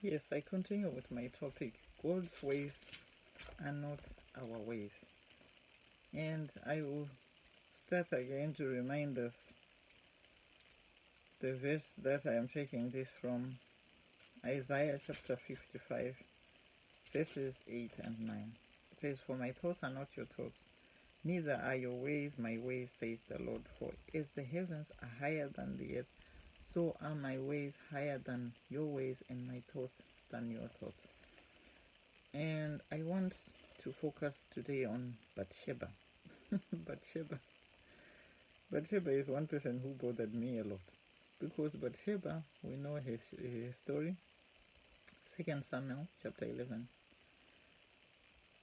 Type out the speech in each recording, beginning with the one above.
Yes, I continue with my topic. God's ways are not our ways. And I will start again to remind us the verse that I am taking this from Isaiah chapter 55, verses 8 and 9. It says, "For my thoughts are not your thoughts, neither are your ways my ways, saith the Lord. For as the heavens are higher than the earth, so are my ways higher than your ways, and my thoughts than your thoughts." And I want to focus today on Bathsheba. Bathsheba. Bathsheba is one person who bothered me a lot. Because Bathsheba, we know his story. 2 Samuel chapter 11.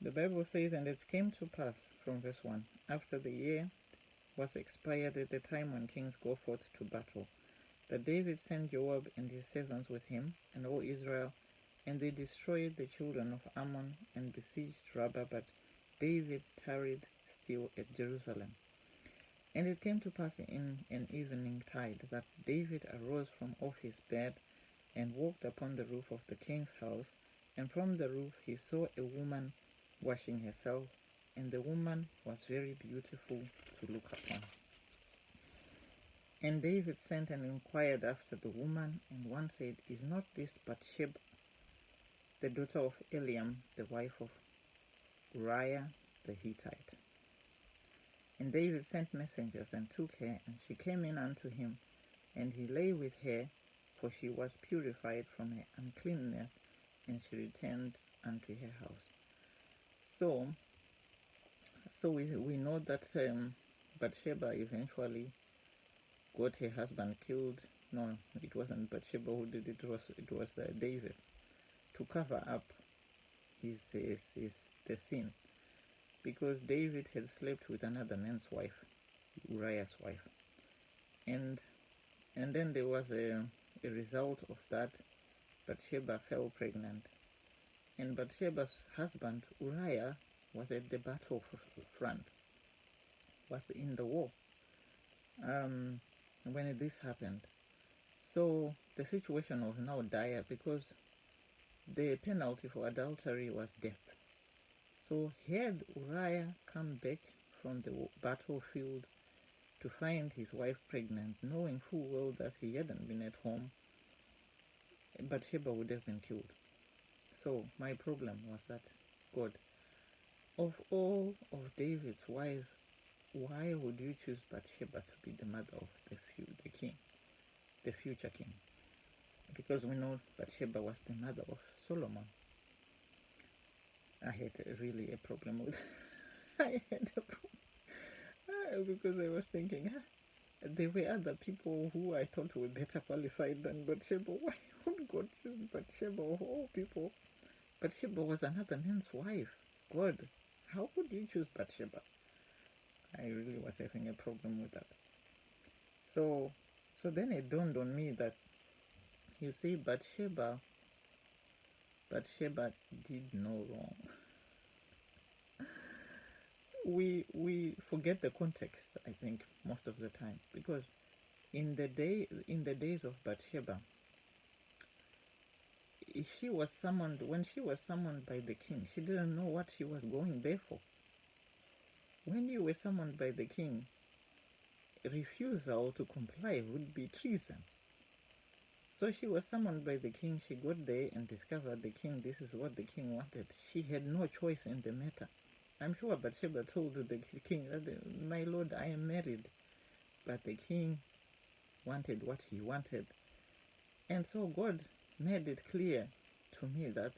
The Bible says, "And it came to pass," from verse 1, "after the year was expired at the time when kings go forth to battle, that David sent Joab and his servants with him, and all Israel, and they destroyed the children of Ammon and besieged Rabbah, but David tarried still at Jerusalem. And it came to pass in an evening tide that David arose from off his bed and walked upon the roof of the king's house, and from the roof he saw a woman washing herself, and the woman was very beautiful to look upon. And David sent and inquired after the woman, and one said, Is not this Bathsheba, the daughter of Eliam, the wife of Uriah the Hittite? And David sent messengers and took her, and she came in unto him, and he lay with her, for she was purified from her uncleanness, and she returned unto her house. So we know that Bathsheba eventually got her husband killed. No, it wasn't Bathsheba who did it. It was David, to cover up his the sin, because David had slept with another man's wife, Uriah's wife, and then there was a result of that. Bathsheba fell pregnant, and Bathsheba's husband Uriah was at the battlefront, was in the war when this happened. So the situation was now dire, because the penalty for adultery was death. So had Uriah come back from the battlefield to find his wife pregnant, knowing full well that he hadn't been at home, Bathsheba would have been killed. So my problem was that, God, of all of David's wives, why would you choose Bathsheba to be the mother of the king, the future king? Because we know Bathsheba was the mother of Solomon. I had really a problem with I had a problem because I was thinking, there were other people who I thought were better qualified than Bathsheba. Why would God choose Bathsheba of all people? Bathsheba was another man's wife. God, how could you choose Bathsheba? I really was having a problem with that. So then it dawned on me that, you see, Bathsheba did no wrong. We forget the context, I think, most of the time, because in the days of Bathsheba, she was summoned. When she was summoned by the king, she didn't know what she was going there for. When you were summoned by the king, refusal to comply would be treason. So she was summoned by the king. She got there and discovered the king, this is what the king wanted. She had no choice in the matter. I'm sure Bathsheba told the king that, my lord, I am married. But the king wanted what he wanted. And so God made it clear to me that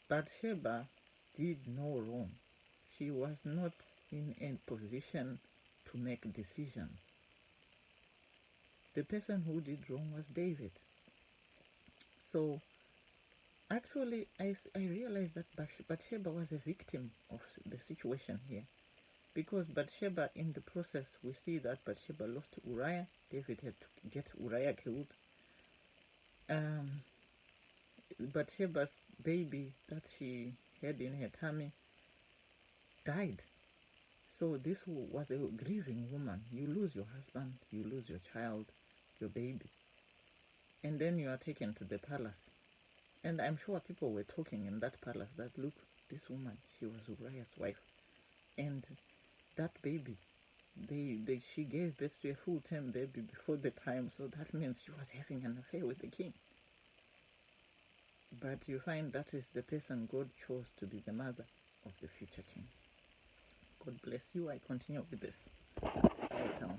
Bathsheba did no wrong. She was not in a position to make decisions. The person who did wrong was David. So actually, I realized that Bathsheba was a victim of the situation here. Because Bathsheba, in the process, we see that Bathsheba lost Uriah. David had to get Uriah killed. Bathsheba's baby that she had in her tummy died. So this was a grieving woman. You lose your husband, you lose your child, your baby, and then you are taken to the palace. And I'm sure people were talking in that palace that, look, this woman, she was Uriah's wife. And that baby, she gave birth to a full-term baby before the time, so that means she was having an affair with the king. But you find that is the person God chose to be the mother of the future king. God bless you. I continue with this. Right on.